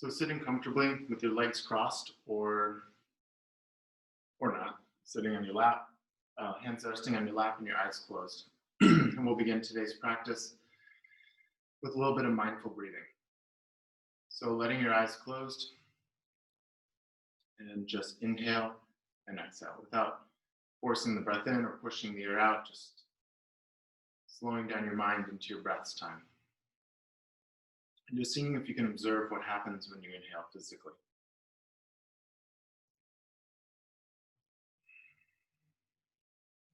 So sitting comfortably with your legs crossed or not, sitting on your lap, hands resting on your lap and your eyes closed. And we'll begin today's practice with a little bit of mindful breathing. So letting your eyes closed and just inhale and exhale without forcing the breath in or pushing the air out, just slowing down your mind into your breath's time. And just seeing if you can observe what happens when you inhale physically.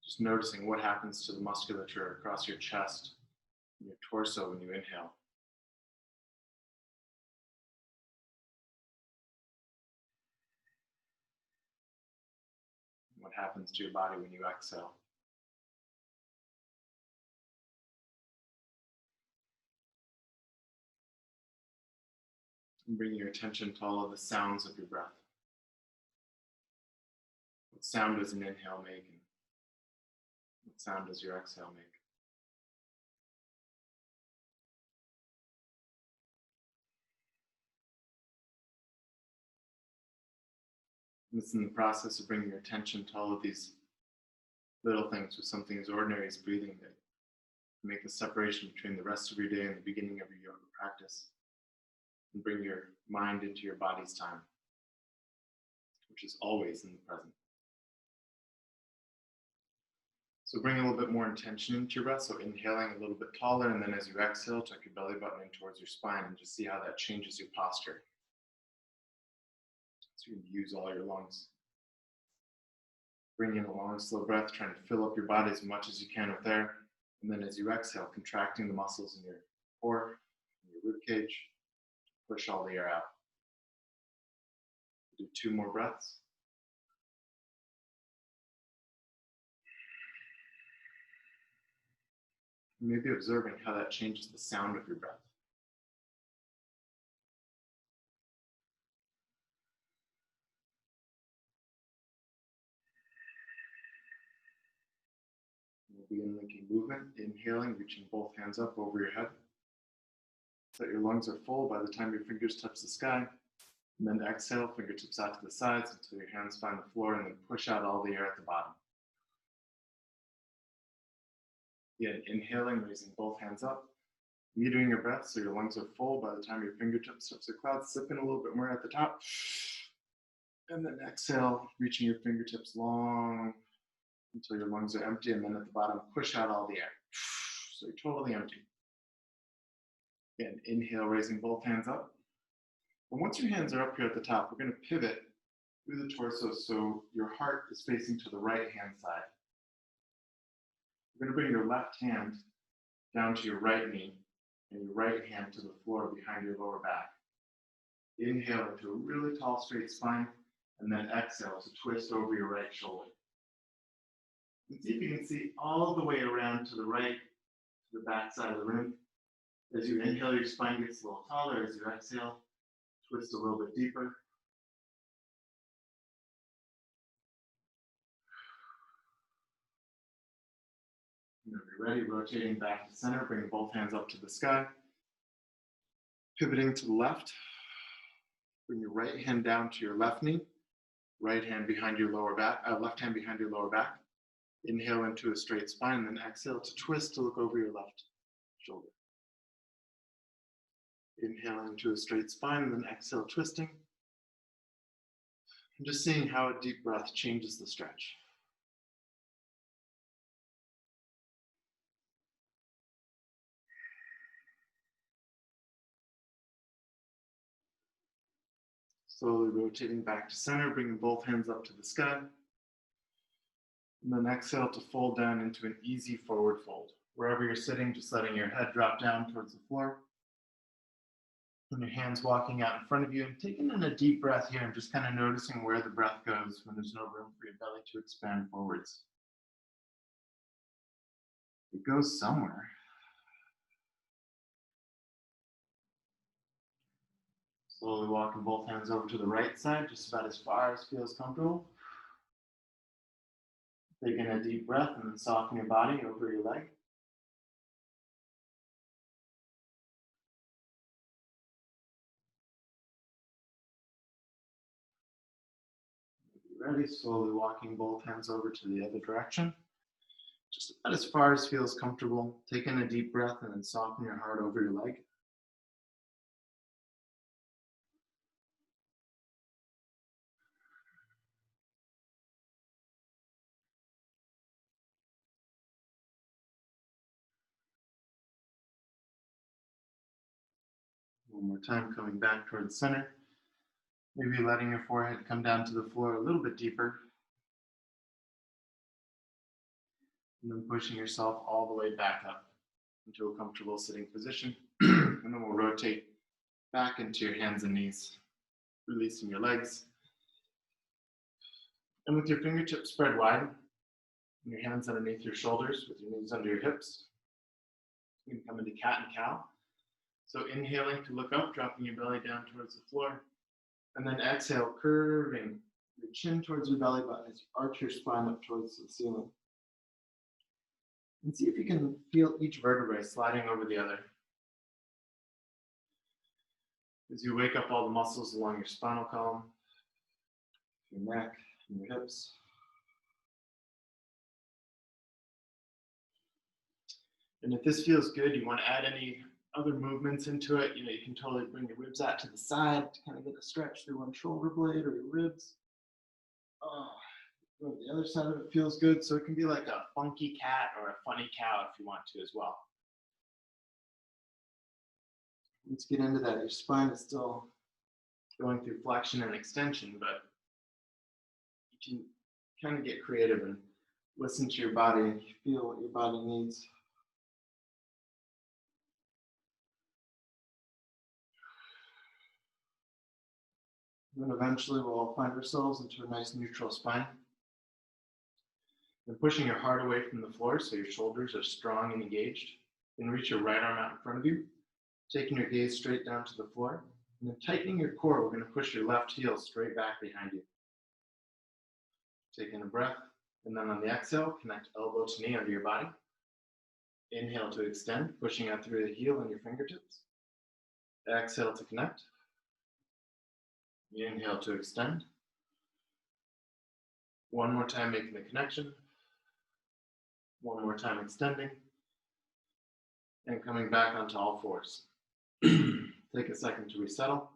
Just noticing what happens to the musculature across your chest and your torso when you inhale. And what happens to your body when you exhale. And bringing your attention to all of the sounds of your breath. What sound does an inhale make? And what sound does your exhale make? And it's in the process of bringing your attention to all of these little things with something as ordinary as breathing that make the separation between the rest of your day and the beginning of your yoga practice. And bring your mind into your body's time, which is always in the present. So bring a little bit more intention into your breath. So inhaling a little bit taller, and then as you exhale, tuck your belly button in towards your spine and just see how that changes your posture. So you can use all your lungs. Bring in a long, slow breath, trying to fill up your body as much as you can with air. And then as you exhale, contracting the muscles in your core, in your rib cage, push all the air out. Do 2 more breaths. Maybe observing how that changes the sound of your breath. We'll begin linking movement, inhaling, reaching both hands up over your head. So that your lungs are full by the time your fingers touch the sky. And then exhale, fingertips out to the sides until your hands find the floor, and then push out all the air at the bottom. Again, inhaling, raising both hands up, metering your breath so your lungs are full by the time your fingertips touch the clouds. Sip in a little bit more at the top. And then exhale, reaching your fingertips long until your lungs are empty, and then at the bottom, push out all the air. So you're totally empty. Again, inhale, raising both hands up. And once your hands are up here at the top, we're going to pivot through the torso so your heart is facing to the right hand side. You're going to bring your left hand down to your right knee and your right hand to the floor behind your lower back. Inhale into a really tall straight spine, and then exhale to twist over your right shoulder. And see if you can see all the way around to the right, to the back side of the room. As you inhale, your spine gets a little taller. As you exhale, twist a little bit deeper. Whenever you're ready, rotating back to center, bring both hands up to the sky. Pivoting to the left, bring your right hand down to your left knee, right hand behind your lower back, left hand behind your lower back. Inhale into a straight spine, and then exhale to twist to look over your left shoulder. Inhale into a straight spine, and then exhale, twisting. And just seeing how a deep breath changes the stretch. Slowly rotating back to center, bringing both hands up to the sky. And then exhale to fold down into an easy forward fold. Wherever you're sitting, just letting your head drop down towards the floor. And your hands walking out in front of you, and taking in a deep breath here and just kind of noticing where the breath goes when there's no room for your belly to expand forwards. It goes somewhere. Slowly walking both hands over to the right side, just about as far as feels comfortable. Taking a deep breath and then soften your body over your leg. Ready, slowly walking both hands over to the other direction. Just about as far as feels comfortable. Take in a deep breath and then soften your heart over your leg. One more time, coming back towards center. Maybe letting your forehead come down to the floor a little bit deeper. And then pushing yourself all the way back up into a comfortable sitting position. And then we'll rotate back into your hands and knees, releasing your legs. And with your fingertips spread wide, and your hands underneath your shoulders with your knees under your hips, you can come into cat and cow. So inhaling to look up, dropping your belly down towards the floor. And then exhale, curving your chin towards your belly button as you arch your spine up towards the ceiling. And see if you can feel each vertebrae sliding over the other. As you wake up all the muscles along your spinal column, your neck, and your hips. And if this feels good, you want to add any other movements into it. You can totally bring your ribs out to the side to kind of get a stretch through one shoulder blade or your ribs. The other side of it feels good, so it can be like a funky cat or a funny cow if you want to as well. Let's get into that. Your spine is still going through flexion and extension, but you can kind of get creative and listen to your body and feel what your body needs. And then eventually we'll find ourselves into a nice neutral spine. And pushing your heart away from the floor so your shoulders are strong and engaged. And reach your right arm out in front of you, taking your gaze straight down to the floor. And then tightening your core, we're going to push your left heel straight back behind you. Take in a breath, and then on the exhale, connect elbow to knee under your body. Inhale to extend, pushing out through the heel and your fingertips. Exhale to connect. Inhale to extend. One more time, making the connection. One more time, extending. And coming back onto all fours. Take a second to resettle.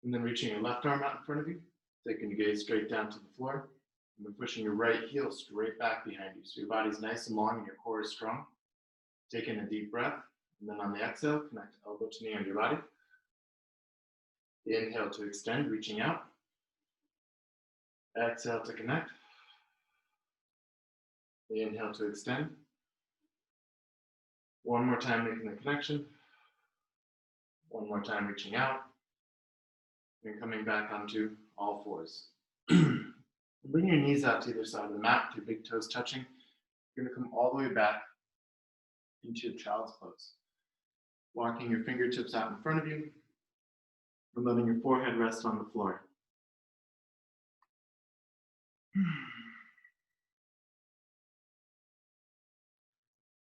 And then reaching your left arm out in front of you, taking your gaze straight down to the floor. And then pushing your right heel straight back behind you. So your body's nice and long and your core is strong. Taking a deep breath. And then on the exhale, connect elbow to knee under your body. Inhale to extend, reaching out. Exhale to connect. Inhale to extend. One more time, making the connection. One more time, reaching out. And coming back onto all fours. Bring your knees out to either side of the mat with your big toes touching. You're going to come all the way back into child's pose. Walking your fingertips out in front of you and letting your forehead rest on the floor.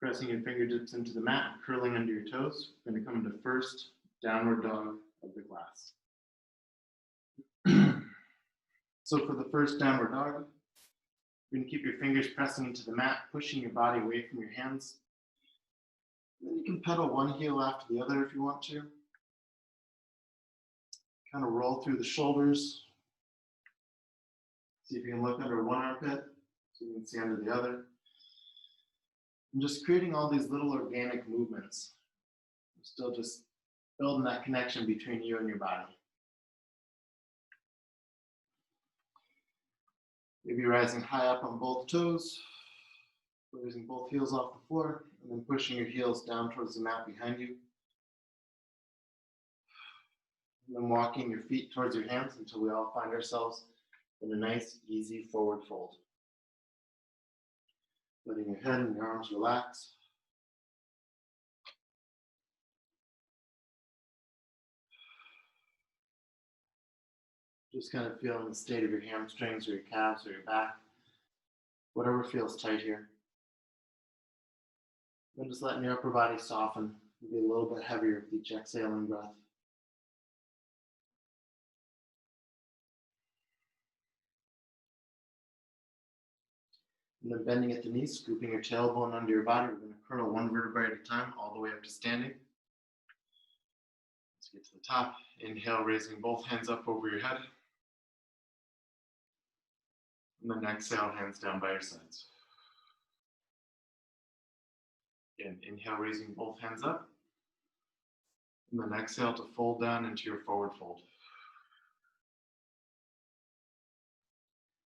Pressing your fingertips into the mat, curling under your toes. We're going to come into first downward dog of the class. So for the first downward dog, you're going to keep your fingers pressing into the mat, pushing your body away from your hands. And then you can pedal one heel after the other if you want to. Kind of roll through the shoulders. See if you can look under one armpit so you can see under the other. And just creating all these little organic movements. You're still just building that connection between you and your body. Maybe rising high up on both toes, raising both heels off the floor, and then pushing your heels down towards the mat behind you. And then walking your feet towards your hands until we all find ourselves in a nice, easy forward fold. Letting your head and your arms relax. Just kind of feeling the state of your hamstrings or your calves or your back. Whatever feels tight here. Then just letting your upper body soften and be a little bit heavier with each exhaling breath. And then bending at the knees, scooping your tailbone under your body. We're going to curl one vertebrae at a time, all the way up to standing. Let's get to the top. Inhale, raising both hands up over your head. And then exhale, hands down by your sides. Again, inhale, raising both hands up. And then exhale to fold down into your forward fold.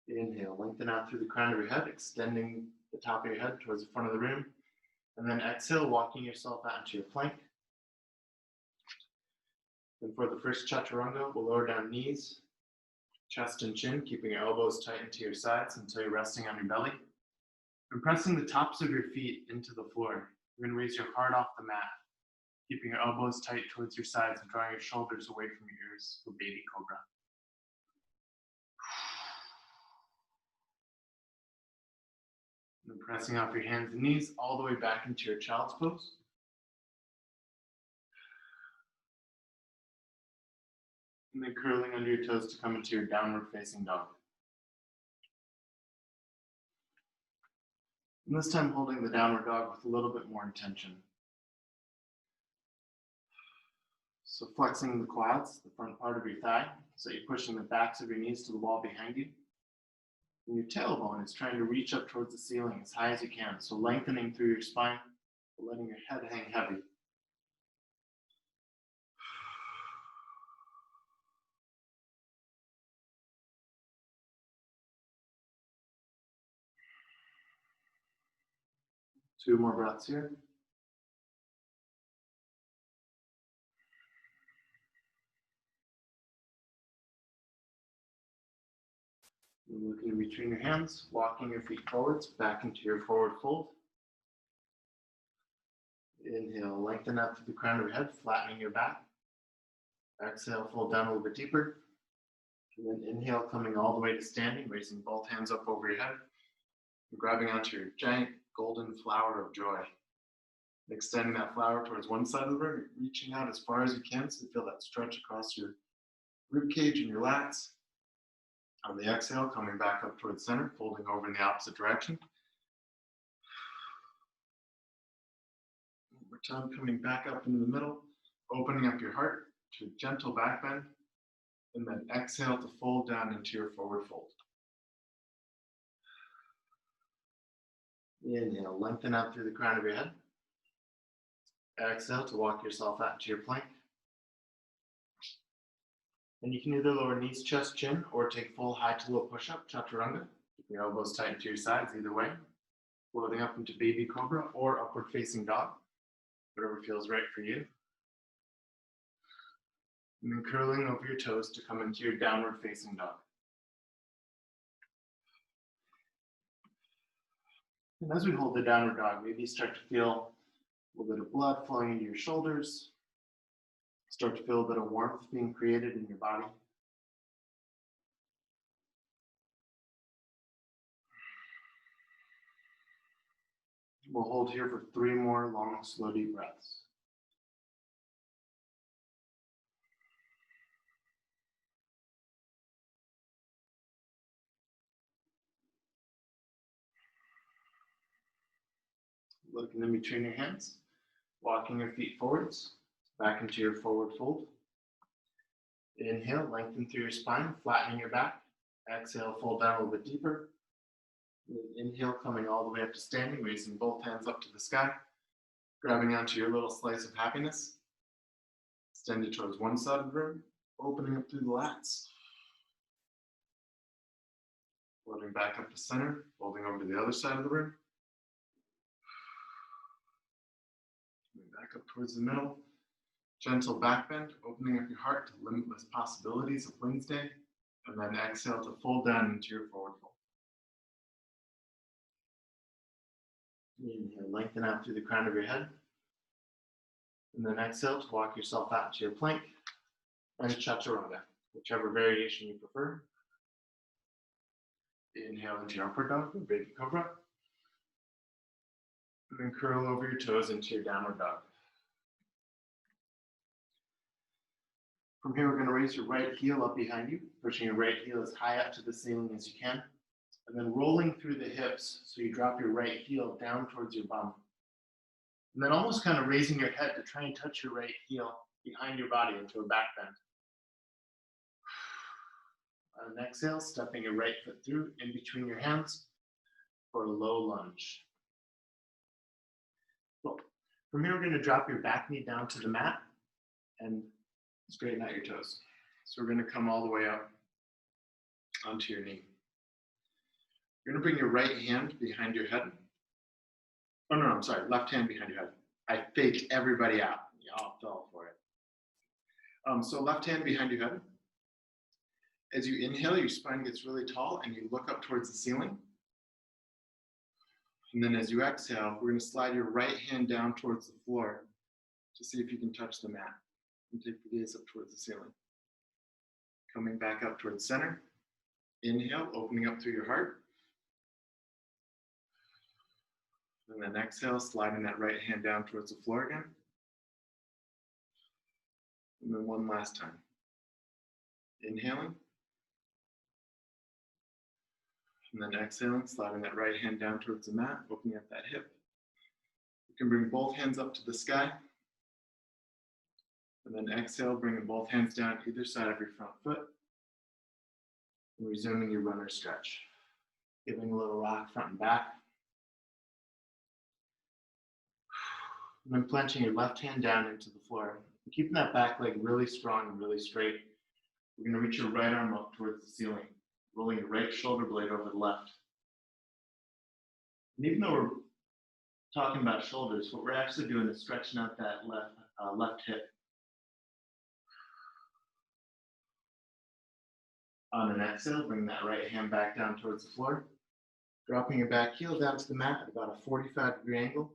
Inhale, lengthen out through the crown of your head, extending the top of your head towards the front of the room. And then exhale, walking yourself out into your plank. Then for the first chaturanga, we'll lower down knees, chest and chin, keeping your elbows tight into your sides until you're resting on your belly. And pressing the tops of your feet into the floor. You're going to raise your heart off the mat, keeping your elbows tight towards your sides and drawing your shoulders away from your ears for baby cobra. And then pressing off your hands and knees all the way back into your child's pose. And then curling under your toes to come into your downward facing dog. And this time holding the downward dog with a little bit more intention. So flexing the quads, the front part of your thigh, so you're pushing the backs of your knees to the wall behind you. And your tailbone is trying to reach up towards the ceiling as high as you can. So lengthening through your spine, but letting your head hang heavy. Two more breaths here. And looking in between your hands, walking your feet forwards, back into your forward fold. Inhale, lengthen out through the crown of your head, flattening your back. Exhale, fold down a little bit deeper. And then inhale, coming all the way to standing, raising both hands up over your head. And grabbing onto your giant golden flower of joy. Extending that flower towards one side of the room, reaching out as far as you can so you feel that stretch across your rib cage and your lats. On the exhale, coming back up towards center, folding over in the opposite direction. One more time, coming back up into the middle, opening up your heart to a gentle back bend, and then exhale to fold down into your forward fold. Inhale, lengthen out through the crown of your head. Exhale to walk yourself out into your plank. And you can either lower knees, chest, chin, or take full high to low push-up, chaturanga. Keep your elbows tight into your sides, either way. Floating up into baby cobra or upward facing dog, whatever feels right for you. And then curling over your toes to come into your downward facing dog. And as we hold the downward dog, maybe you start to feel a little bit of blood flowing into your shoulders. Start to feel a bit of warmth being created in your body. We'll hold here for 3 more long, slow, deep breaths. Looking in between your hands, walking your feet forwards, back into your forward fold. Inhale, lengthen through your spine, flattening your back. Exhale, fold down a little bit deeper. Inhale, coming all the way up to standing, raising both hands up to the sky, grabbing onto your little slice of happiness. Extend it towards one side of the room, opening up through the lats. Floating back up to center, folding over to the other side of the room. Coming back up towards the middle. Gentle back bend, opening up your heart to limitless possibilities of Wednesday. And then exhale to fold down into your forward fold. Inhale, lengthen out through the crown of your head. And then exhale to walk yourself out into your plank and chaturanga, whichever variation you prefer. Inhale into your upward dog or baby cobra. And then curl over your toes into your downward dog. From here, we're going to raise your right heel up behind you, pushing your right heel as high up to the ceiling as you can. And then rolling through the hips, so you drop your right heel down towards your bum. And then almost kind of raising your head to try and touch your right heel behind your body into a back bend. On an exhale, stepping your right foot through in between your hands for a low lunge. Cool. From here, we're going to drop your back knee down to the mat and straighten out your toes. So we're going to come all the way up onto your knee. You're going to bring your right hand behind your head. Oh, no, I'm sorry, left hand behind your head. I faked everybody out. Y'all fell for it. So left hand behind your head. As you inhale, your spine gets really tall and you look up towards the ceiling. And then as you exhale, we're going to slide your right hand down towards the floor to see if you can touch the mat. And take the gaze up towards the ceiling. Coming back up towards center. Inhale, opening up through your heart. And then exhale, sliding that right hand down towards the floor again. And then one last time. Inhaling. And then exhaling, sliding that right hand down towards the mat, opening up that hip. You can bring both hands up to the sky. And then exhale, bringing both hands down either side of your front foot. And resuming your runner stretch. Giving a little rock front and back. And then planting your left hand down into the floor. And keeping that back leg really strong and really straight. We're going to reach your right arm up towards the ceiling, rolling your right shoulder blade over the left. And even though we're talking about shoulders, what we're actually doing is stretching out that left hip. On an exhale, bring that right hand back down towards the floor, dropping your back heel down to the mat at about a 45-degree angle,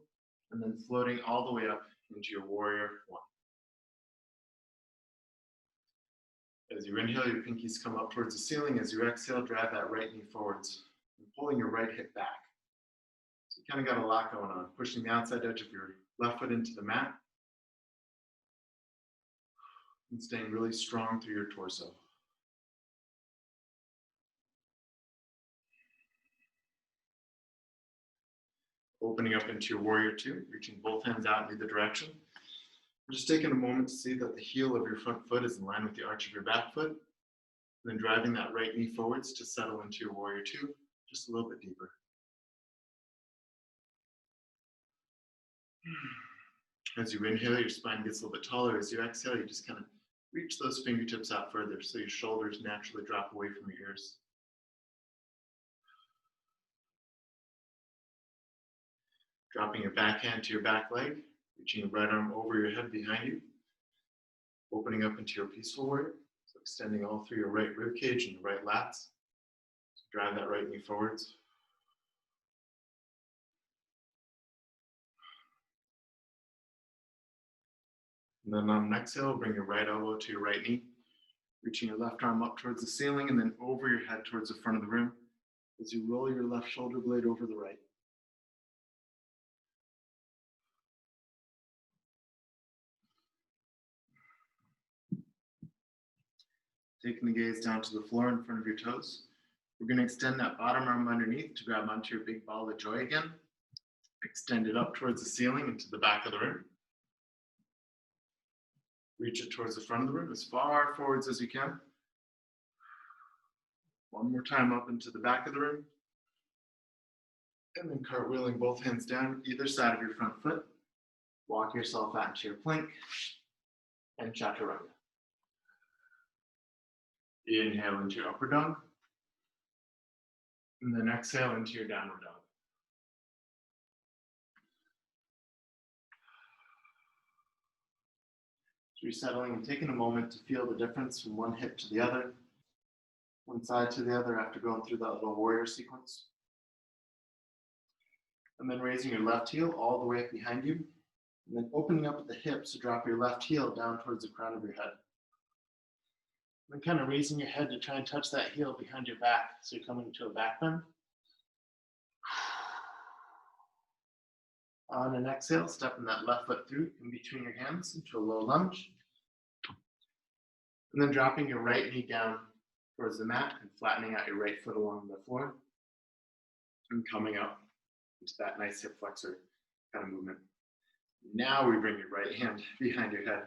and then floating all the way up into your warrior one. As you inhale, your pinkies come up towards the ceiling. As you exhale, drive that right knee forwards, and pulling your right hip back. So you kind of got a lot going on, pushing the outside edge of your left foot into the mat, and staying really strong through your torso. Opening up into your warrior two, reaching both hands out in either direction. Just taking a moment to see that the heel of your front foot is in line with the arch of your back foot. And then driving that right knee forwards to settle into your warrior two, just a little bit deeper. As you inhale, your spine gets a little bit taller. As you exhale, you just kind of reach those fingertips out further so your shoulders naturally drop away from your ears. Dropping your back hand to your back leg, reaching your right arm over your head behind you, opening up into your peaceful warrior. So extending all through your right rib cage and your right lats. So drive that right knee forwards. And then on an exhale, bring your right elbow to your right knee, reaching your left arm up towards the ceiling and then over your head towards the front of the room as you roll your left shoulder blade over the right. Taking the gaze down to the floor in front of your toes. We're going to extend that bottom arm underneath to grab onto your big ball of joy again. Extend it up towards the ceiling into the back of the room. Reach it towards the front of the room as far forwards as you can. One more time up into the back of the room. And then cartwheeling both hands down either side of your front foot. Walk yourself out into your plank and chaturanga. Inhale into your upper dog. And then exhale into your downward dog. So resettling and taking a moment to feel the difference from one hip to the other, one side to the other after going through that little warrior sequence. And then raising your left heel all the way up behind you, and then opening up at the hips to drop your left heel down towards the crown of your head. And then kind of raising your head to try and touch that heel behind your back, so you're coming to a back bend. On an exhale, stepping that left foot through in between your hands into a low lunge. And then dropping your right knee down towards the mat and flattening out your right foot along the floor. and coming up into that nice hip flexor kind of movement. Now we bring your right hand behind your head.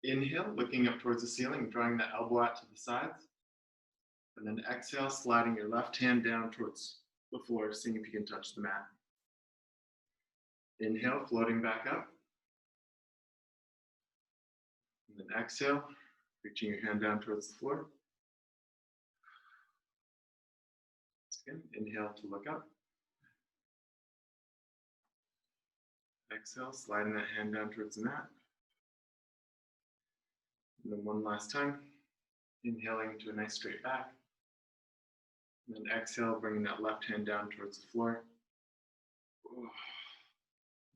Inhale, looking up towards the ceiling, drawing the elbow out to the sides. And then exhale, sliding your left hand down towards the floor, seeing if you can touch the mat. Inhale, floating back up. And then exhale, reaching your hand down towards the floor. Again, inhale to look up. Exhale, sliding that hand down towards the mat. And then one last time, inhaling to a nice straight back. And then exhale, bringing that left hand down towards the floor.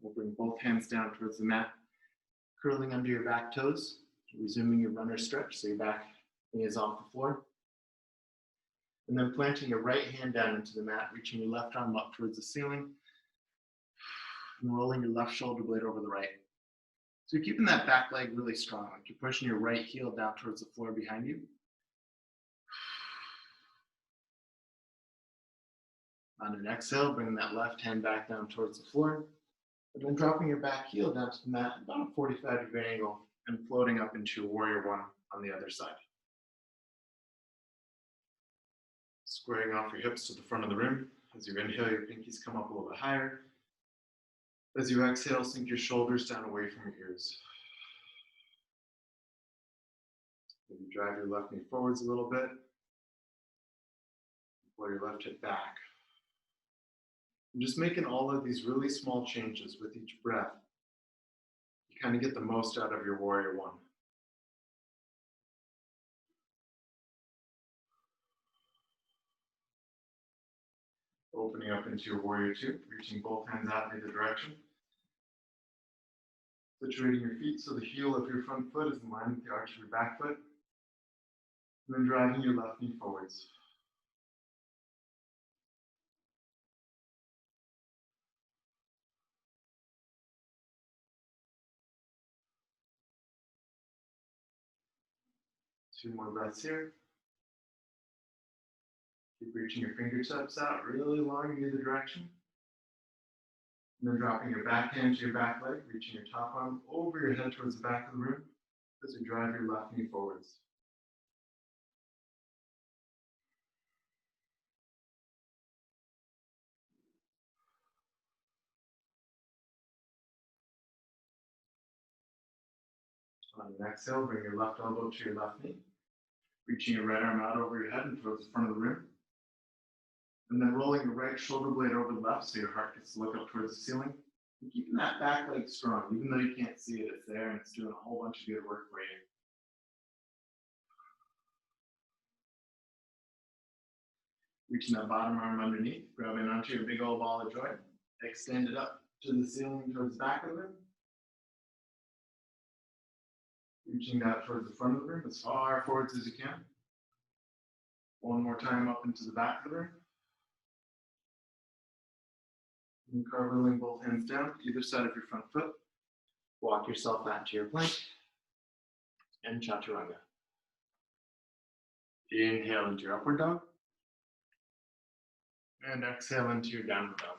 We'll bring both hands down towards the mat, curling under your back toes, resuming your runner stretch, so your back knee is off the floor. And then planting your right hand down into the mat, reaching your left arm up towards the ceiling, and rolling your left shoulder blade over the right. So you're keeping that back leg really strong, like you're pushing your right heel down towards the floor behind you. On an exhale, bring that left hand back down towards the floor, and then dropping your back heel down to the mat at about a 45-degree angle and floating up into warrior one on the other side. Squaring off your hips to the front of the room. As you inhale, your pinkies come up a little bit higher. As you exhale, sink your shoulders down away from your ears. Maybe drive your left knee forwards a little bit. Pull your left hip back. I'm just making all of these really small changes with each breath. You kind of get the most out of your warrior one. Opening up into your warrior two, reaching both hands out in either direction. Situating your feet so the heel of your front foot is in line with the arch of your back foot. And then driving your left knee forwards. Two more breaths here. Keep reaching your fingertips out really long in either direction. And then dropping your back hand to your back leg, reaching your top arm over your head towards the back of the room as you drive your left knee forwards. On an exhale, bring your left elbow to your left knee, reaching your right arm out over your head and towards the front of the room. And then rolling your right shoulder blade over the left so your heart gets to look up towards the ceiling. And keeping that back leg strong, even though you can't see it, it's there and it's doing a whole bunch of good work for you. Reaching that bottom arm underneath, grabbing onto your big old ball of joy. Extend it up to the ceiling towards the back of the room. Reaching out towards the front of the room as far forwards as you can. One more time up into the back of the room. And cartwheeling both hands down, either side of your front foot. Walk yourself out to your plank and chaturanga. Inhale into your upward dog. And exhale into your downward dog.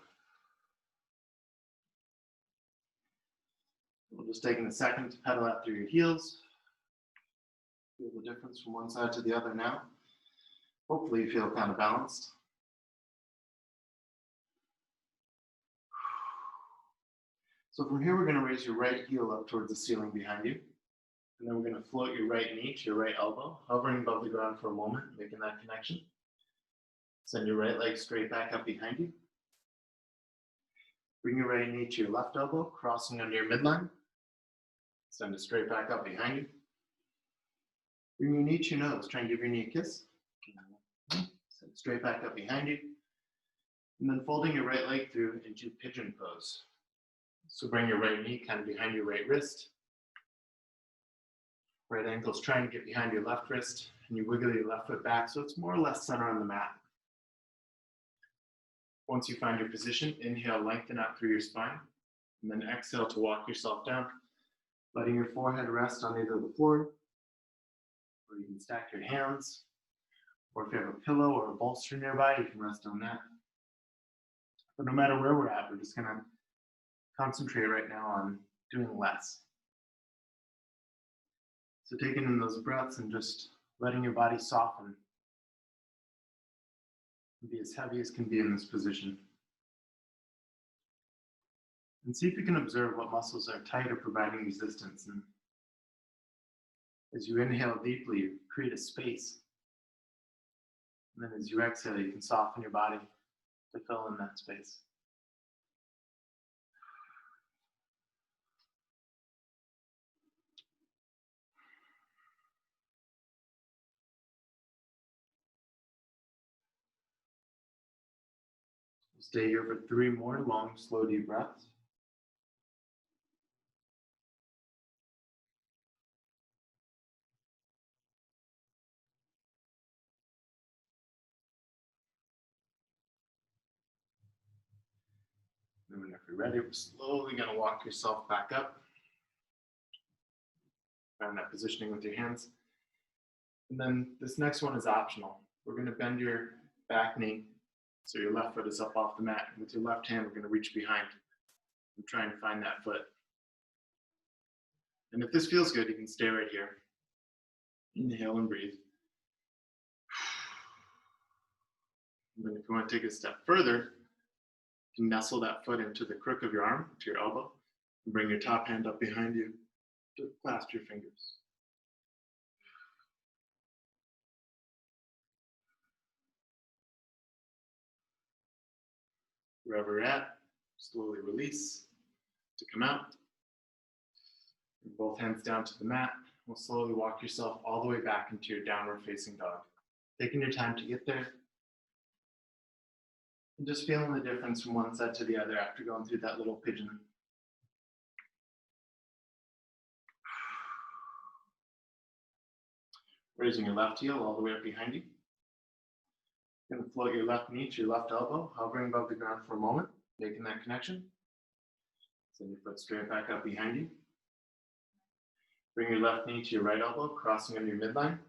We're just taking a second to pedal out through your heels. Feel the difference from one side to the other now. Hopefully you feel kind of balanced. So from here, we're going to raise your right heel up towards the ceiling behind you. And then we're going to float your right knee to your right elbow, hovering above the ground for a moment, making that connection. Send your right leg straight back up behind you. Bring your right knee to your left elbow, crossing under your midline. Send it straight back up behind you. Bring your knee to your nose. Try and give your knee a kiss. Send it straight back up behind you. And then folding your right leg through into pigeon pose. So bring your right knee kind of behind your right wrist. Right ankle's trying to get behind your left wrist. And you wiggle your left foot back so it's more or less center on the mat. Once you find your position, inhale, lengthen out through your spine. And then exhale to walk yourself down, letting your forehead rest on either the floor, or you can stack your hands, Or if you have a pillow or a bolster nearby, you can rest on that. But no matter where we're at, we're just gonna concentrate right now on doing less. So taking in those breaths and just letting your body soften and be as heavy as can be in this position. And see if you can observe what muscles are tight or providing resistance. And as you inhale deeply, you create a space. And then as you exhale, you can soften your body to fill in that space. Stay here for 3 more long, slow, deep breaths. And then if you're ready, we're slowly going to walk yourself back up. Find that positioning with your hands. And then this next one is optional. We're going to bend your back knee so your left foot is up off the mat. And with your left hand, we're going to reach behind and try and find that foot. And if this feels good, you can stay right here. Inhale and breathe. And then if you want to take a step further, you can nestle that foot into the crook of your arm, to your elbow, and bring your top hand up behind you to clasp your fingers. Wherever you're at, slowly release to come out. Bring both hands down to the mat. We'll slowly walk yourself all the way back into your downward facing dog. Taking your time to get there. And just feeling the difference from one set to the other after going through that little pigeon. Raising your left heel all the way up behind you. You're going to float your left knee to your left elbow, hovering above the ground for a moment, making that connection. Send your foot straight back up behind you. Bring your left knee to your right elbow, crossing under your midline.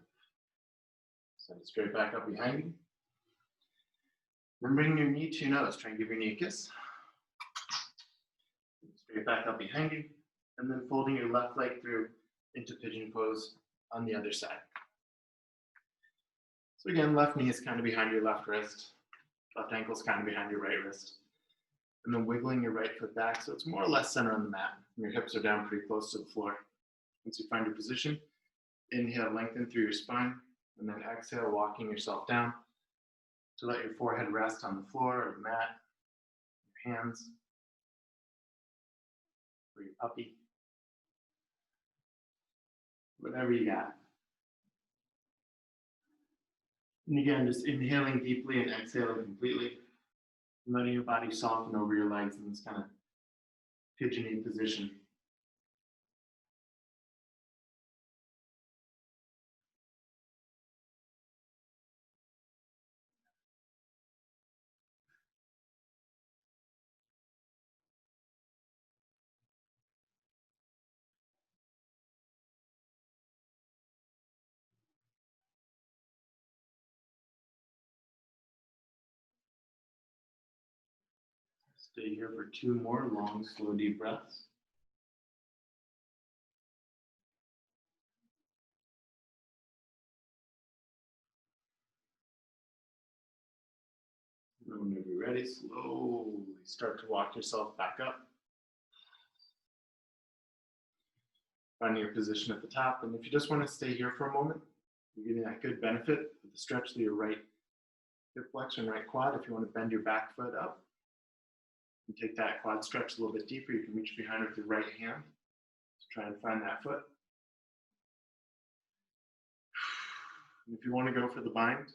Send it straight back up behind you. Then bring your knee to your nose. Try and give your knee a kiss. Straight back up behind you. And then folding your left leg through into pigeon pose on the other side. So again, left knee is kind of behind your left wrist. Left ankle is kind of behind your right wrist. And then wiggling your right foot back so it's more or less center on the mat. And your hips are down pretty close to the floor. Once you find your position, inhale, lengthen through your spine, and then exhale, walking yourself down to let your forehead rest on the floor or the mat, your hands, or your puppy, whatever you got. And again, just inhaling deeply and exhaling completely, and letting your body soften over your legs in this kind of pigeony position. Stay here for 2 more long, slow, deep breaths. And whenever you're ready, slowly start to walk yourself back up. Finding your position at the top. And if you just want to stay here for a moment, you're getting that good benefit of the stretch through your right hip flexion, right quad. If you want to bend your back foot up and take that quad stretch a little bit deeper, you can reach behind with your right hand to try and find that foot. And if you want to go for the bind,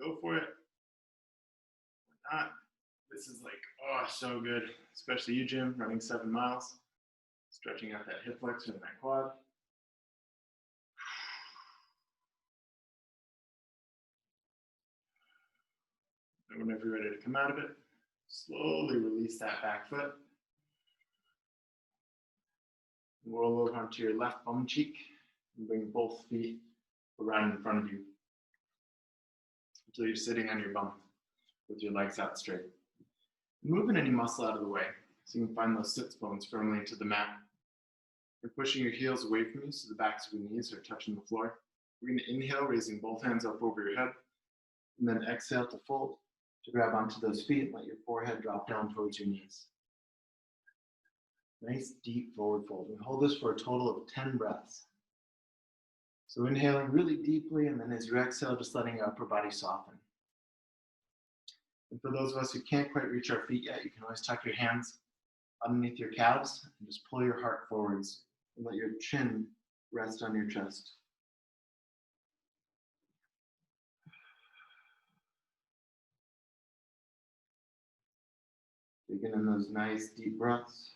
go for it. Why not? This is like, oh, so good, especially you, Jim, running 7 miles, stretching out that hip flexion and that quad. And whenever you're ready to come out of it, slowly release that back foot. Roll over onto your left bum cheek and bring both feet around in front of you. until you're sitting on your bum with your legs out straight. Moving any muscle out of the way so you can find those sits bones firmly into the mat. You're pushing your heels away from you so the backs of your knees are touching the floor. We're going to inhale, raising both hands up over your head, and then exhale to fold, to grab onto those feet and let your forehead drop down towards your knees. Nice deep forward fold. And hold this for a total of 10 breaths. So inhaling really deeply, and then as you exhale, just letting your upper body soften. And for those of us who can't quite reach our feet yet, you can always tuck your hands underneath your calves and just pull your heart forwards and let your chin rest on your chest. Taking in those nice deep breaths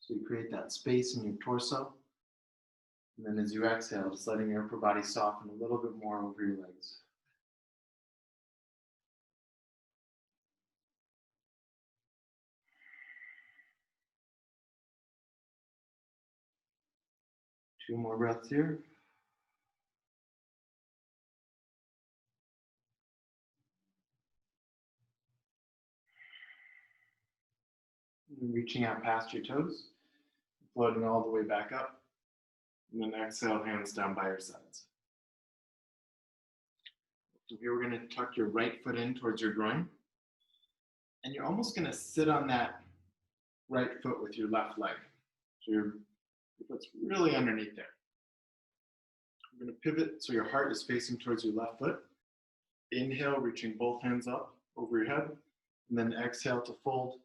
so you create that space in your torso. And then as you exhale, just letting your upper body soften a little bit more over your legs. Two more breaths here. And reaching out past your toes, floating all the way back up. And then exhale, hands down by your sides. So here we're going to tuck your right foot in towards your groin. And you're almost going to sit on that right foot with your left leg. So your foot's really underneath there. We're going to pivot so your heart is facing towards your left foot. Inhale, reaching both hands up over your head. And then exhale to fold,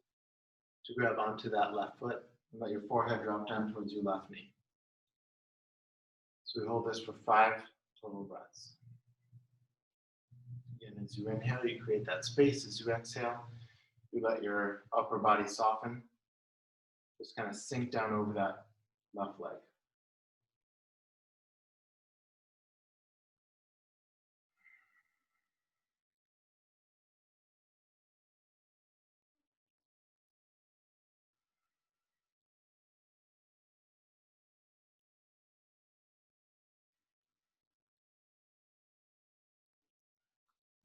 to grab onto that left foot and let your forehead drop down towards your left knee. So we hold this for 5 total breaths. Again, as you inhale, you create that space. As you exhale, you let your upper body soften. Just kind of sink down over that left leg.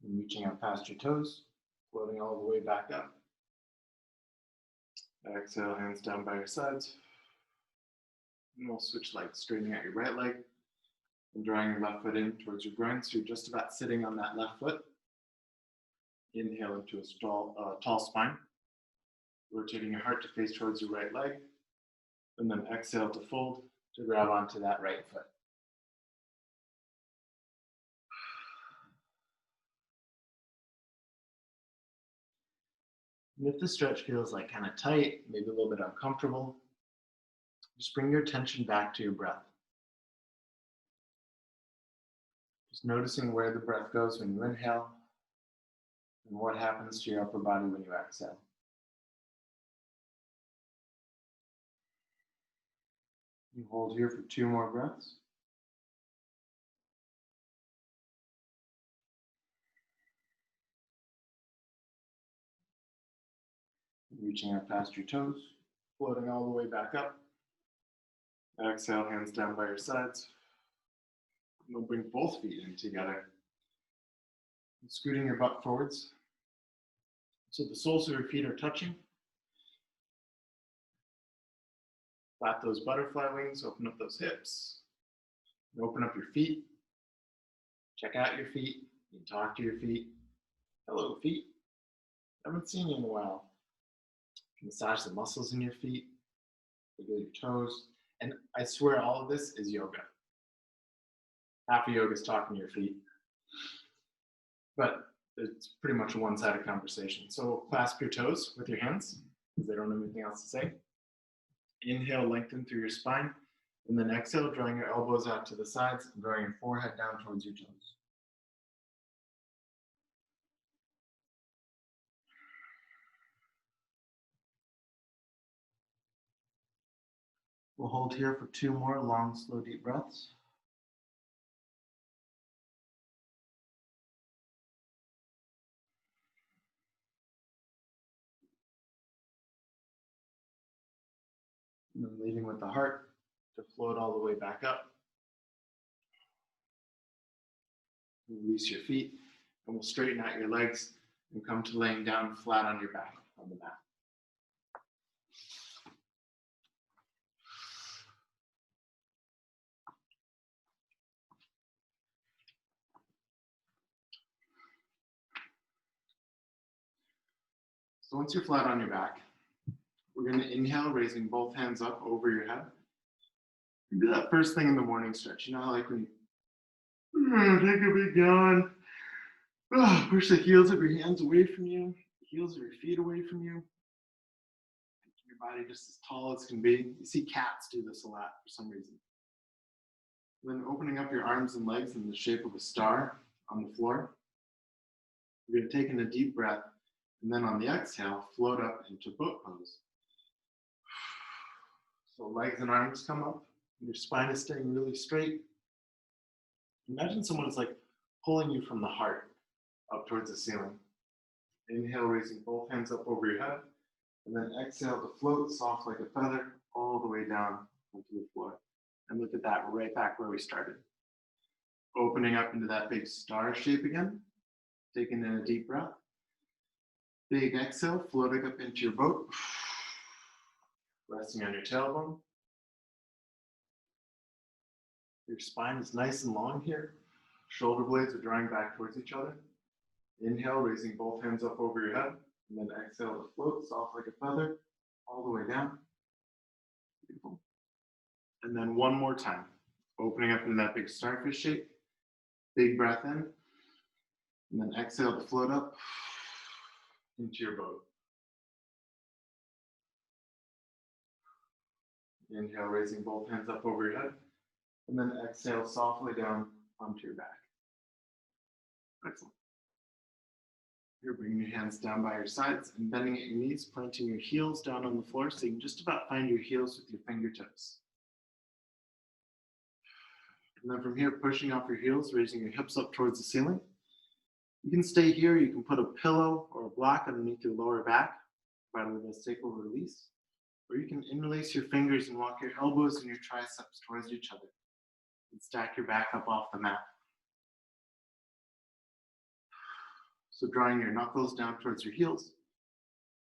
And reaching out past your toes, floating all the way back up. Exhale, hands down by your sides. And we'll switch legs, straightening out your right leg and drawing your left foot in towards your groin. So you're just about sitting on that left foot. Inhale into a tall spine. Rotating your heart to face towards your right leg. And then exhale to fold, to grab onto that right foot. And if the stretch feels like kind of tight, maybe a little bit uncomfortable, just bring your attention back to your breath. Just noticing where the breath goes when you inhale and what happens to your upper body when you exhale. You hold here for 2 more breaths. Reaching out past your toes, floating all the way back up. Exhale, hands down by your sides. And we'll bring both feet in together. And scooting your butt forwards. So the soles of your feet are touching. Flap those butterfly wings, open up those hips. And open up your feet. Check out your feet. You can talk to your feet. Hello, feet. Haven't seen you in a while. Massage the muscles in your feet, wiggle your toes, and I swear all of this is yoga. Half of yoga is talking to your feet, but it's pretty much a one-sided conversation. So clasp your toes with your hands, because they don't have anything else to say. Inhale, lengthen through your spine, and then exhale, drawing your elbows out to the sides and drawing your forehead down towards your toes. We'll hold here for 2 more long, slow, deep breaths. And then leaving with the heart to float all the way back up. Release your feet. And we'll straighten out your legs and come to laying down flat on your back on the mat. So once you're flat on your back, we're going to inhale, raising both hands up over your head. Do that first thing in the morning stretch. You know how like when you take a big yawn, push the heels of your hands away from you, the heels of your feet away from you. Your body just as tall as can be. You see cats do this a lot for some reason. Then opening up your arms and legs in the shape of a star on the floor. You're going to take in a deep breath, and then on the exhale, float up into boat pose. So legs and arms come up, and your spine is staying really straight. Imagine someone is like pulling you from the heart up towards the ceiling. Inhale, raising both hands up over your head, and then exhale to float soft like a feather all the way down onto the floor. And look at that, right back where we started. Opening up into that big star shape again, taking in a deep breath. Big exhale, floating up into your boat. Resting on your tailbone. Your spine is nice and long here. Shoulder blades are drawing back towards each other. Inhale, raising both hands up over your head. And then exhale to float, soft like a feather, all the way down. Beautiful. And then one more time. Opening up in that big starfish shape. Big breath in. And then exhale to float up into your boat. Inhale, raising both hands up over your head. And then exhale softly down onto your back. Excellent. Here, bringing your hands down by your sides and bending at your knees, planting your heels down on the floor so you can just about find your heels with your fingertips. And then from here, pushing off your heels, raising your hips up towards the ceiling. You can stay here. You can put a pillow or a block underneath your lower back, provide a little sacral release. Or you can interlace your fingers and walk your elbows and your triceps towards each other. And stack your back up off the mat. So drawing your knuckles down towards your heels.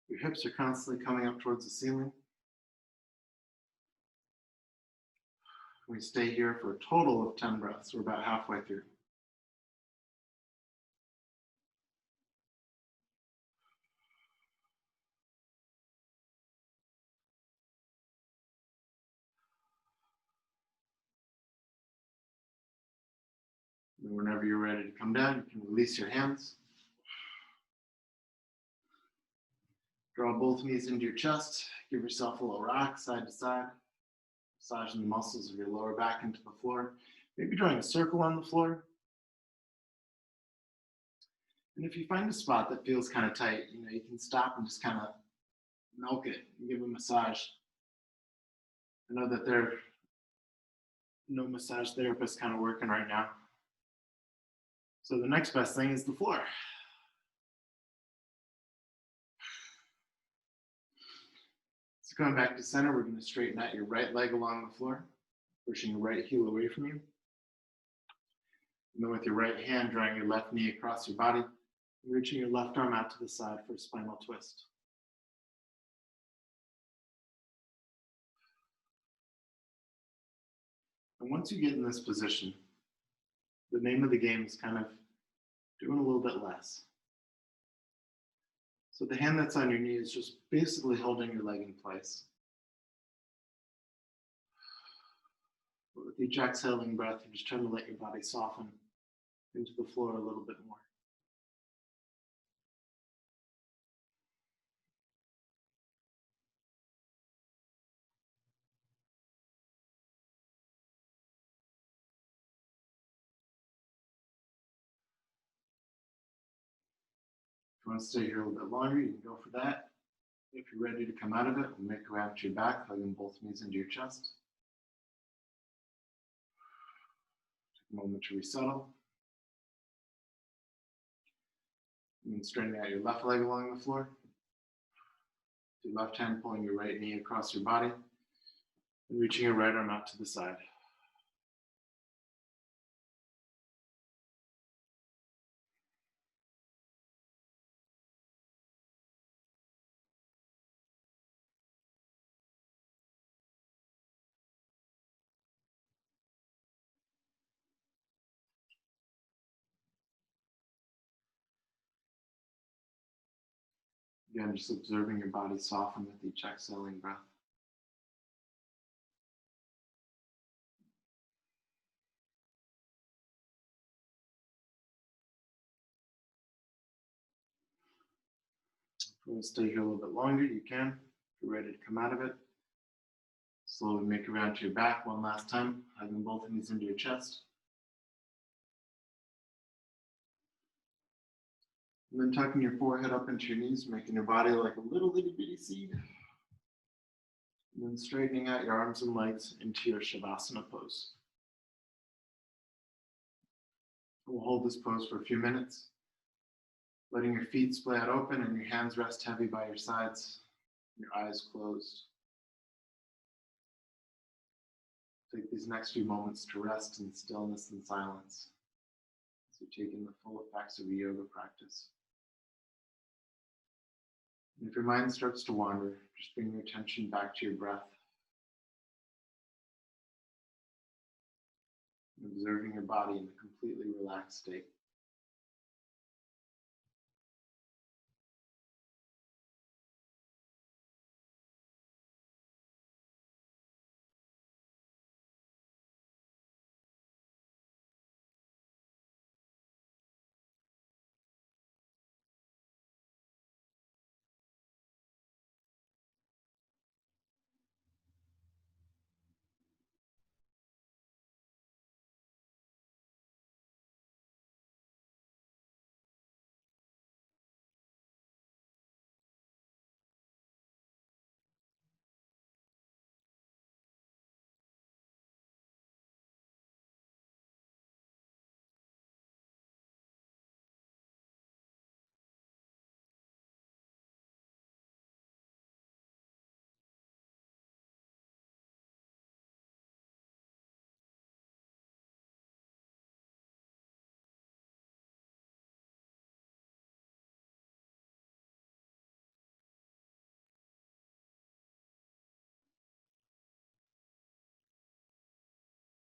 Your hips are constantly coming up towards the ceiling. We stay here for a total of 10 breaths. We're about halfway through. And whenever you're ready to come down, you can release your hands. Draw both knees into your chest. Give yourself a little rock side to side. Massaging the muscles of your lower back into the floor. Maybe drawing a circle on the floor. And if you find a spot that feels kind of tight, you can stop and just kind of milk it and give a massage. I know that there are no massage therapists kind of working right now. So the next best thing is the floor. So going back to center, we're going to straighten out your right leg along the floor, pushing your right heel away from you. And then with your right hand, drawing your left knee across your body, and reaching your left arm out to the side for a spinal twist. And once you get in this position, the name of the game is kind of doing a little bit less. So the hand that's on your knee is just basically holding your leg in place. But with each exhaling breath, you're just trying to let your body soften into the floor a little bit more. If you want to stay here a little bit longer, you can go for that. If you're ready to come out of it, we'll make your way out to your back, hugging both knees into your chest. Take a moment to resettle. And then straightening out your left leg along the floor. Your left hand pulling your right knee across your body. And reaching your right arm out to the side. Again, just observing your body soften with each exhaling breath. If you want to stay here a little bit longer, you can. If you're ready to come out of it, slowly make your way onto your back one last time, hugging both knees into your chest. And then tucking your forehead up into your knees, making your body like a little itty bitty seed. And then straightening out your arms and legs into your Shavasana pose. We'll hold this pose for a few minutes, letting your feet splay out open and your hands rest heavy by your sides, your eyes closed. Take these next few moments to rest in stillness and silence as you take in the full effects of a yoga practice. And if your mind starts to wander, just bring your attention back to your breath. And observing your body in a completely relaxed state.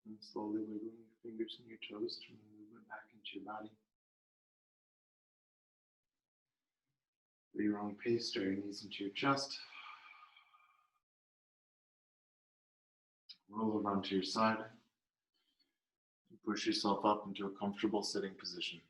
And slowly wiggling your fingers and your toes to bring movement back into your body. At your own pace, stir your knees into your chest. Roll over onto your side. And push yourself up into a comfortable sitting position.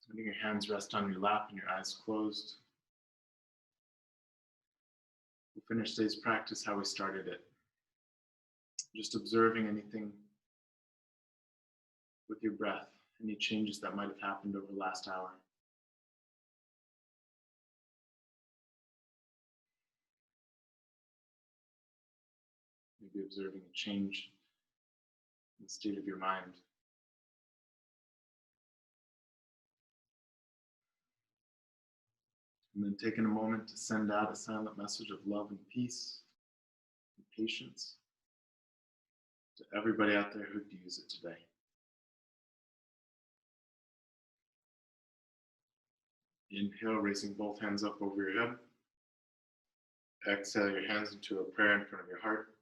Letting your hands rest on your lap and your eyes closed. We'll finish today's practice how we started it. Just observing anything with your breath, any changes that might have happened over the last hour. Maybe observing a change in the state of your mind. And then taking a moment to send out a silent message of love and peace and patience to everybody out there who could use it today. Inhale, raising both hands up over your head. Exhale your hands into a prayer in front of your heart.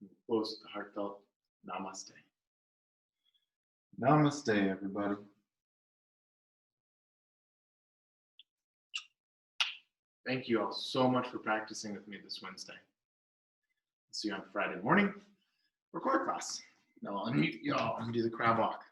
And close with the heartfelt namaste. Namaste, everybody. Thank you all so much for practicing with me this Wednesday. See you on Friday morning for core class. Now I'll unmute y'all and do the crab walk.